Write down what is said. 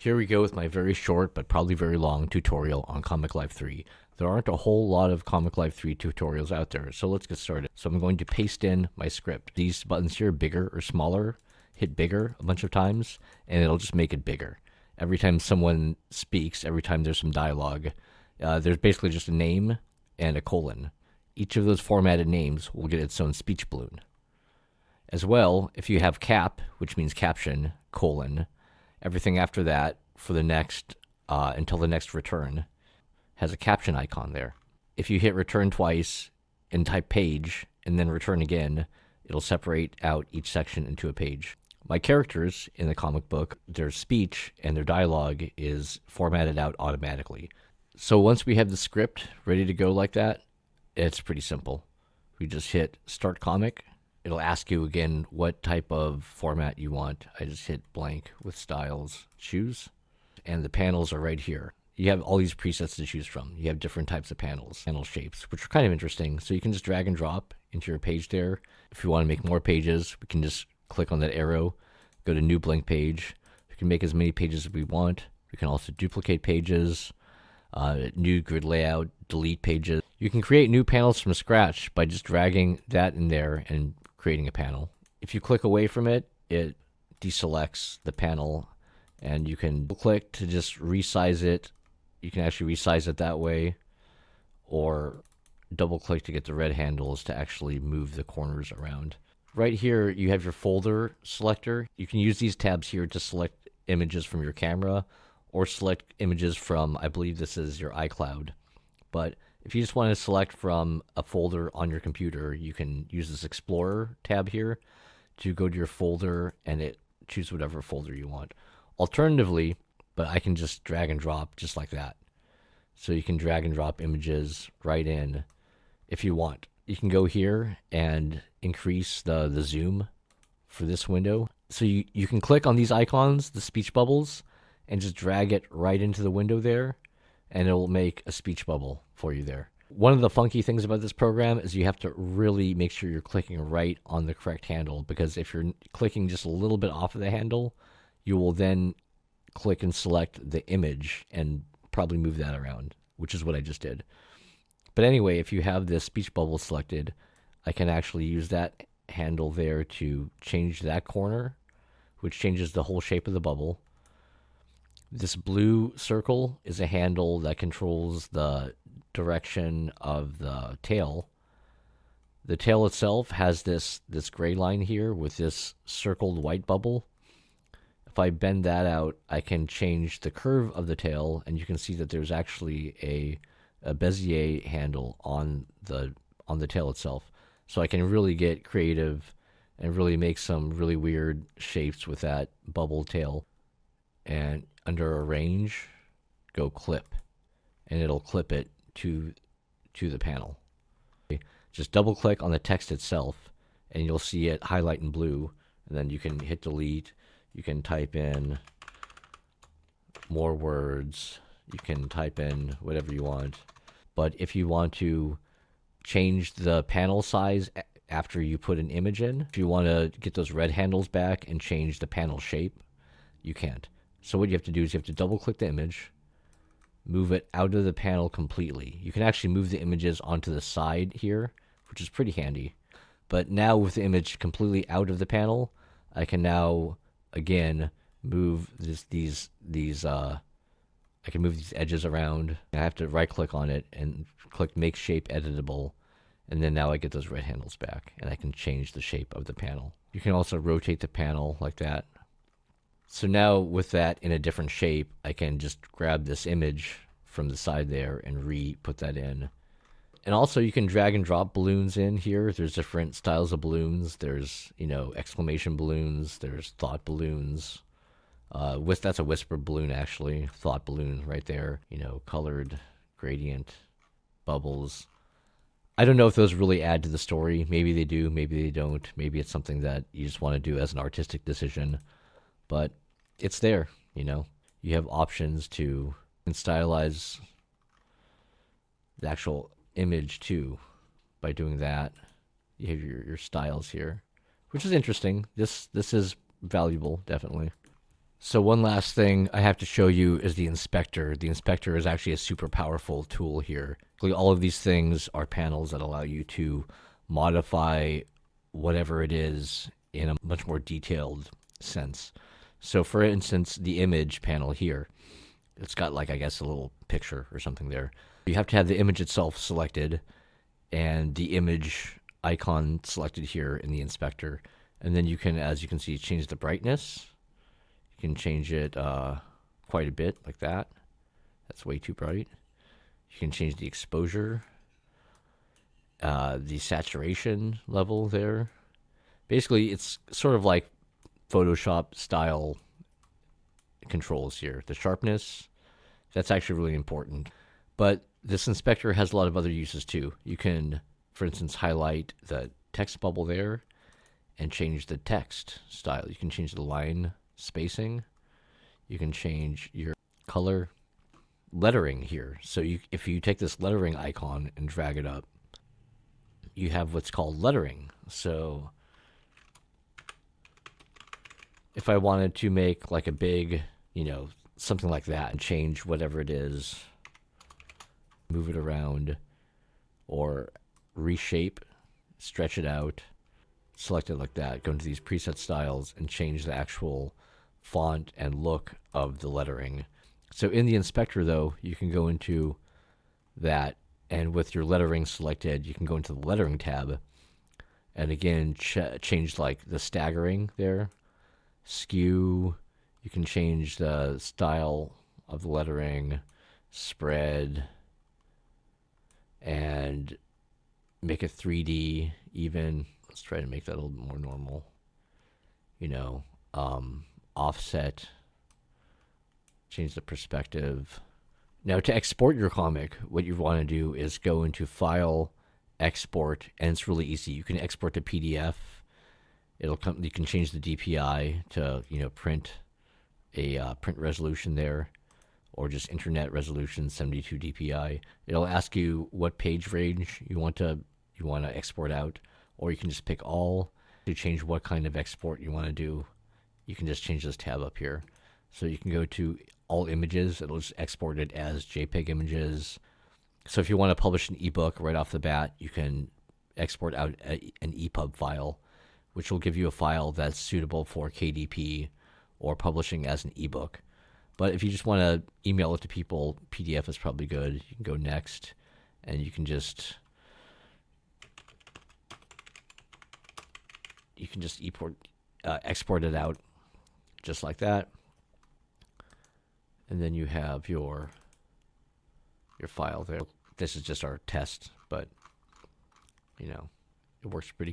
Here we go with my very short but probably very long tutorial on Comic Life 3. There aren't a whole lot of Comic Life 3 tutorials out there, so let's get started. So I'm going to paste in my script. These buttons here, bigger or smaller, hit bigger a bunch of times, and it'll just make it bigger. Every time someone speaks, every time there's some dialogue, there's basically just a name and a colon. Each of those formatted names will get its own speech balloon. As well, if you have cap, which means caption, colon, everything after that for the next, until the next return, has a caption icon there. If you hit return twice and type page and then return again, it'll separate out each section into a page. My characters in the comic book, their speech and their dialogue is formatted out automatically. So once we have the script ready to go like that, it's pretty simple. We just hit start comic. It'll ask you again what type of format you want. I just hit blank with styles, choose, and the panels are right here. You have all these presets to choose from. You have different types of panels, panel shapes, which are kind of interesting. So you can just drag and drop into your page there. If you want to make more pages, we can just click on that arrow, go to new blank page. We can make as many pages as we want. We can also duplicate pages, new grid layout, delete pages. You can create new panels from scratch by just dragging that in there and creating a panel. If you click away from it, it deselects the panel, and you can click to just resize it. You can actually resize it that way, or double click to get the red handles to actually move the corners around. Right here, you have your folder selector. You can use these tabs here to select images from your camera or select images from, I believe this is your iCloud. But if you just want to select from a folder on your computer, you can use this Explorer tab here to go to your folder and choose whatever folder you want. Alternatively, but I can just drag and drop just like that. So you can drag and drop images right in if you want. You can go here and increase the zoom for this window. So you can click on these icons, the speech bubbles, and just drag it right into the window there, and it'll make a speech bubble for you there. One of the funky things about this program is you have to really make sure you're clicking right on the correct handle, because if you're clicking just a little bit off of the handle, you will then click and select the image and probably move that around, which is what I just did. But anyway, if you have this speech bubble selected, I can actually use that handle there to change that corner, which changes the whole shape of the bubble. This blue circle is a handle that controls the direction of the tail. The tail itself has this gray line here with this circled white bubble. If I bend that out, I can change the curve of the tail, and you can see that there's actually a Bezier handle on the tail itself. So I can really get creative and really make some really weird shapes with that bubble tail. And under arrange, go clip, and it'll clip it to the panel. Just double click on the text itself, and you'll see it highlight in blue, and then you can hit delete. You can type in more words. You can type in whatever you want. But if you want to change the panel size after you put an image in, if you want to get those red handles back and change the panel shape, you can't. So what you have to do is you have to double click the image, move it out of the panel completely. You can actually move the images onto the side here, which is pretty handy. But now with the image completely out of the panel, I can now again move I can move these edges around. I have to right click on it and click make shape editable, and then now I get those red handles back, and I can change the shape of the panel. You can also rotate the panel like that. So now with that in a different shape, I can just grab this image from the side there and put that in. And also you can drag and drop balloons in here. There's different styles of balloons. There's, exclamation balloons. There's thought balloons. That's a whisper balloon actually. Thought balloon right there. Colored, gradient, bubbles. I don't know if those really add to the story. Maybe they do, maybe they don't. Maybe it's something that you just want to do as an artistic decision. But it's there, You have options to stylize the actual image too by doing that. You have your styles here, which is interesting. This is valuable, definitely. So one last thing I have to show you is the inspector. The inspector is actually a super powerful tool here. All of these things are panels that allow you to modify whatever it is in a much more detailed sense. So for instance, the image panel here, it's got like, I guess, a little picture or something there. You have to have the image itself selected and the image icon selected here in the inspector. And then you can, as you can see, change the brightness. You can change it quite a bit like that. That's way too bright. You can change the exposure, the saturation level there. Basically, it's sort of like Photoshop style controls here. The sharpness, that's actually really important. But this inspector has a lot of other uses too. You can, for instance, highlight the text bubble there and change the text style. You can change the line spacing. You can change your color lettering here. So if you take this lettering icon and drag it up, you have what's called lettering. So if I wanted to make like a big, something like that and change whatever it is, move it around or reshape, stretch it out, select it like that, go into these preset styles and change the actual font and look of the lettering. So in the inspector though, you can go into that, and with your lettering selected, you can go into the lettering tab and again change like the staggering there, skew. You can change the style of the lettering, spread, and make it 3D even. Let's try to make that a little bit more normal. Offset, change the perspective. Now to export your comic, what you want to do is go into File, Export, and it's really easy. You can export to PDF. It'll come. You can change the DPI to print a print resolution there, or just internet resolution 72 DPI. It'll ask you what page range you want to export out, or you can just pick all. To change what kind of export you want to do, you can just change this tab up here. So you can go to all images. It'll just export it as JPEG images. So if you want to publish an ebook right off the bat, you can export out an EPUB file, which will give you a file that's suitable for KDP or publishing as an ebook. But if you just want to email it to people, PDF is probably good. You can go next, and you can just export it out just like that. And then you have your file there. This is just our test, but it works pretty